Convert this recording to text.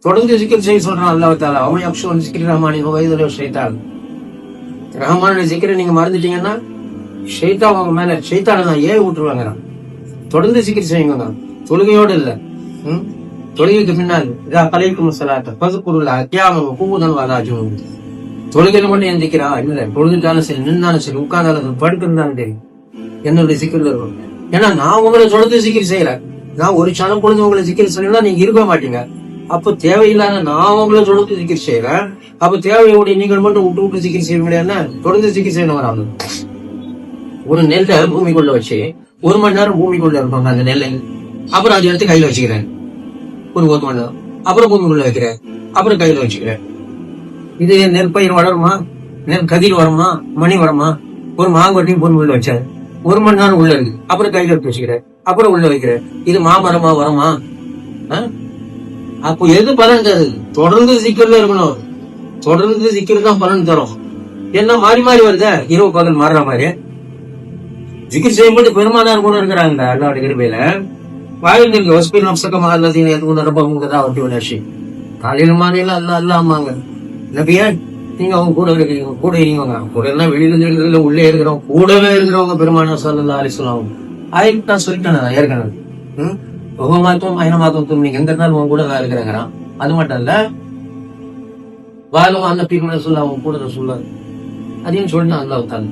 தொடர்ந்து ஜிக்கர் செய்ய சொல்றான் அல்லாஹ் தஆலா. அவன் அப்ஷன் ஜிக்ரி ரஹ்மானி வயதுல ஷைத்தான். ரஹ்மானுடைய ஜிக்ரை நீங்க மறந்துட்டீங்கன்னா ஷைத்தான் உங்க மேல ஷைத்தானை நான் ஏன் விட்டுருவாங்க. தொடர்ந்து ஜிக்ர் செய்யுங்க. தொழுகையோடு இல்ல, தொழுகைக்கு பின்னால் இதா கலைக்கும் ஸலாத்த ஃபஸ்குருல்லாஹ் கியாமன் குஊதன் வ அலா ஜுனூப். தொழுகையில மட்டும் எந்திக்கிறா இல்ல, தொழுதுட்டாலும் சரி, நின்னாலும் சரி, உட்கார்ந்தாலும் படுத்திருந்தாலும் சரி, என்னுடைய சிக்கல் இருக்கும். ஏன்னா நான் உங்களை தொடர்ந்து சிக்கல் செய்யறேன். நான் ஒரு சனம் பொழுது உங்களை சிக்கல் செய்யலாம், நீங்க இருக்க மாட்டீங்க. அப்ப தேவையில்லாத நான் உங்களை தொடர்ந்து சிக்கல் செய்யறேன். அப்ப தேவையோட நீங்கள் மட்டும் விட்டு விட்டு சிக்கல் செய்ய முடியாது. தொடர்ந்து சிக்கல் செய்யணும் வராது. ஒரு நெல்லை பூமிக்குள்ள வச்சு 1 மணி நேரம் பூமிக்குள்ள இருப்பாங்க அந்த நெல்லை. அப்புறம் அதை எடுத்து கையில வச்சுக்கிறேன் ஒரு 1 மணி நேரம். அப்புறம் பூமிக்குள்ள வைக்கிறேன், அப்புறம் கையில வச்சுக்கிறேன். இது நெற்பயிர் வளருமா, நெல் கதிர் வருமா, மணி வருமா? ஒரு மாங்கொட்டையும் பூமிக்குள்ள வச்சேன், 1 மணி நேரம் உள்ள இருக்கு, அப்புறம் கையில எடுத்து வச்சுக்கிறேன், அப்புறம் உள்ள வைக்கிறேன். இது மாமரமா வருமா? அப்போ எது பலன் தருது? தொடர்ந்து சிக்கல்ல இருக்கணும். தொடர்ந்து சிக்கல் தான் பலன் தரும். என்ன மாறி மாறி வருத, இரவு பகல் மாறுற மாதிரி. ஜிக்ர் செய்யும்போது பெருமானார் கூட இருக்கிறாங்க அல்லாஹ்வுடைய கிருபையில. வாழ்ந்திருக்கு வஸ்பி நப்ஸக அல்லதீன யதுன ரப்பஹும் கதா வட்டி வனஷி. காலையில மாலையில அல்லாஹ்மாங்க நபியா, நீங்க அவங்க கூட இருக்கீங்க, கூட இருக்கீங்க. கூட எல்லாம் வெளியில இருக்கிறதுல உள்ளே இருக்கிறோம், கூடவே இருக்கிறவங்க பெருமானார் ஸல்லல்லாஹு அலைஹி வஸல்லம். ஆயிரத்தி நான் சொல்லிட்டேன் ஏற்கனவே. மாத்தம் ஐன மாத்தம் நீங்க எங்க இருந்தாலும் உங்க கூட தான் இருக்கிறாங்கிறான். அது மட்டும் இல்ல, வாழும் அந்த பீர்மனை சொல்ல அவங்க கூட சொல்ல அதையும் சொல்லிட்டான் அல்லாஹ் தாலா.